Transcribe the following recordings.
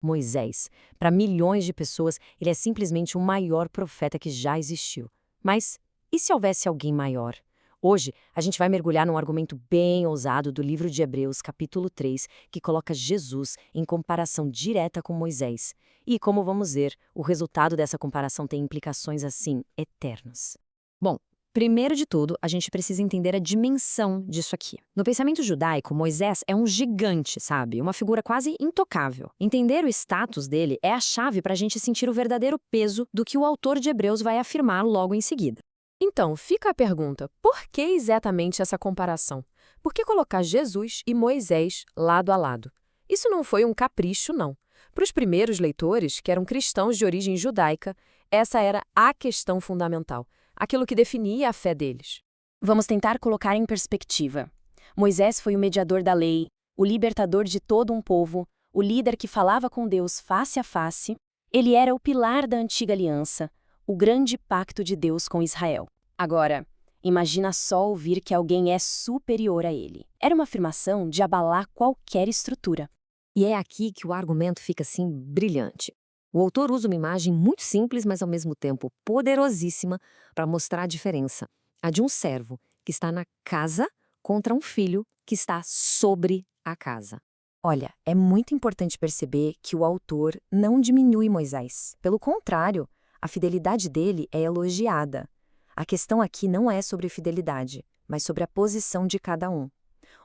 Moisés. Para milhões de pessoas, ele é simplesmente o maior profeta que já existiu. Mas e se houvesse alguém maior? Hoje, a gente vai mergulhar num argumento bem ousado do livro de Hebreus, capítulo 3, que coloca Jesus em comparação direta com Moisés. E, como vamos ver, o resultado dessa comparação tem implicações, assim, eternas. Bom, primeiro de tudo, a gente precisa entender a dimensão disso aqui. No pensamento judaico, Moisés é um gigante, sabe? Uma figura quase intocável. Entender o status dele é a chave para a gente sentir o verdadeiro peso do que o autor de Hebreus vai afirmar logo em seguida. Então, fica a pergunta, por que exatamente essa comparação? Por que colocar Jesus e Moisés lado a lado? Isso não foi um capricho, não. Para os primeiros leitores, que eram cristãos de origem judaica, essa era a questão fundamental, aquilo que definia a fé deles. Vamos tentar colocar em perspectiva. Moisés foi o mediador da lei, o libertador de todo um povo, o líder que falava com Deus face a face. Ele era o pilar da antiga aliança, o grande pacto de Deus com Israel. Agora, imagina só ouvir que alguém é superior a ele. Era uma afirmação de abalar qualquer estrutura. E é aqui que o argumento fica assim brilhante. O autor usa uma imagem muito simples, mas ao mesmo tempo poderosíssima para mostrar a diferença. A de um servo que está na casa contra um filho que está sobre a casa. Olha, é muito importante perceber que o autor não diminui Moisés. Pelo contrário, a fidelidade dele é elogiada. A questão aqui não é sobre fidelidade, mas sobre a posição de cada um.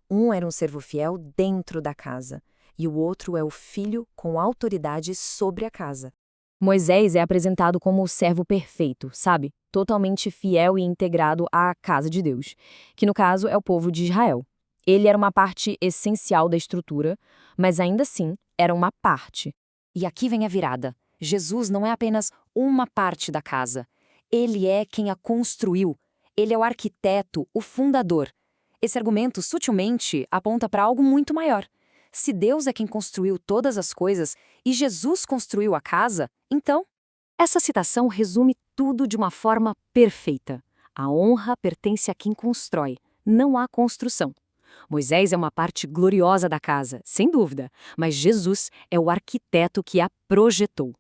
Um era um servo fiel dentro da casa, e o outro é o filho com autoridade sobre a casa. Moisés é apresentado como o servo perfeito, sabe? Totalmente fiel e integrado à casa de Deus, que no caso é o povo de Israel. Ele era uma parte essencial da estrutura, mas ainda assim era uma parte. E aqui vem a virada. Jesus não é apenas uma parte da casa. Ele é quem a construiu. Ele é o arquiteto, o fundador. Esse argumento sutilmente aponta para algo muito maior. Se Deus é quem construiu todas as coisas e Jesus construiu a casa, então... Essa citação resume tudo de uma forma perfeita. A honra pertence a quem constrói, não à construção. Moisés é uma parte gloriosa da casa, sem dúvida, mas Jesus é o arquiteto que a projetou.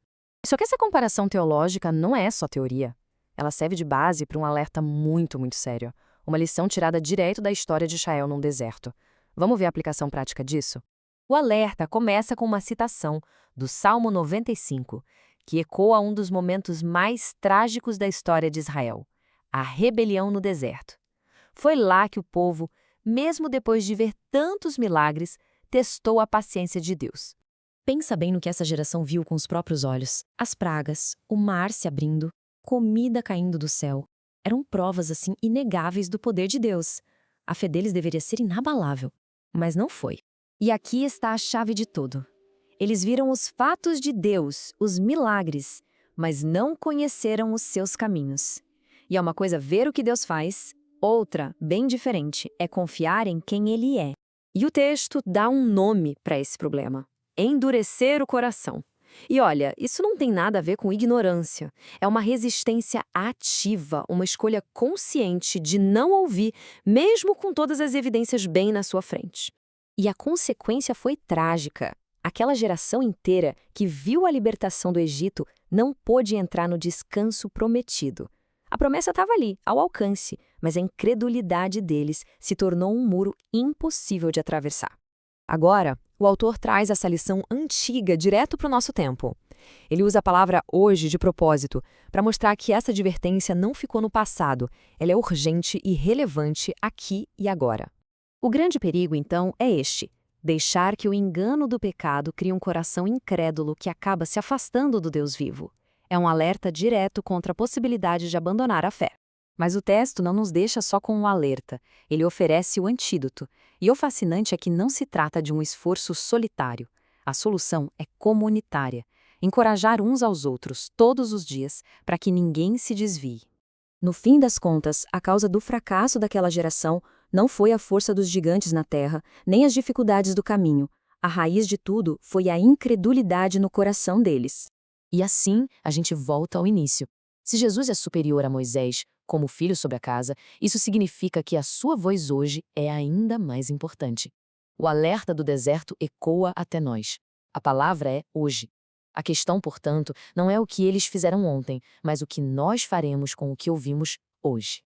Só que essa comparação teológica não é só teoria. Ela serve de base para um alerta muito, muito sério. Uma lição tirada direto da história de Israel num deserto. Vamos ver a aplicação prática disso? O alerta começa com uma citação do Salmo 95, que ecoa um dos momentos mais trágicos da história de Israel, a rebelião no deserto. Foi lá que o povo, mesmo depois de ver tantos milagres, testou a paciência de Deus. Pensa bem no que essa geração viu com os próprios olhos. As pragas, o mar se abrindo, comida caindo do céu. Eram provas, assim, inegáveis do poder de Deus. A fé deles deveria ser inabalável, mas não foi. E aqui está a chave de tudo. Eles viram os fatos de Deus, os milagres, mas não conheceram os seus caminhos. E é uma coisa ver o que Deus faz, outra, bem diferente, é confiar em quem Ele é. E o texto dá um nome para esse problema: endurecer o coração. E olha, isso não tem nada a ver com ignorância. É uma resistência ativa, uma escolha consciente de não ouvir, mesmo com todas as evidências bem na sua frente. E a consequência foi trágica. Aquela geração inteira que viu a libertação do Egito não pôde entrar no descanso prometido. A promessa estava ali, ao alcance, mas a incredulidade deles se tornou um muro impossível de atravessar. Agora, o autor traz essa lição antiga direto para o nosso tempo. Ele usa a palavra hoje de propósito para mostrar que essa advertência não ficou no passado, ela é urgente e relevante aqui e agora. O grande perigo, então, é este: deixar que o engano do pecado crie um coração incrédulo que acaba se afastando do Deus vivo. É um alerta direto contra a possibilidade de abandonar a fé. Mas o texto não nos deixa só com um alerta, ele oferece o antídoto. E o fascinante é que não se trata de um esforço solitário. A solução é comunitária. Encorajar uns aos outros todos os dias para que ninguém se desvie. No fim das contas, a causa do fracasso daquela geração não foi a força dos gigantes na terra, nem as dificuldades do caminho. A raiz de tudo foi a incredulidade no coração deles. E assim, a gente volta ao início. Se Jesus é superior a Moisés, como filho sobre a casa, isso significa que a sua voz hoje é ainda mais importante. O alerta do deserto ecoa até nós. A palavra é hoje. A questão, portanto, não é o que eles fizeram ontem, mas o que nós faremos com o que ouvimos hoje.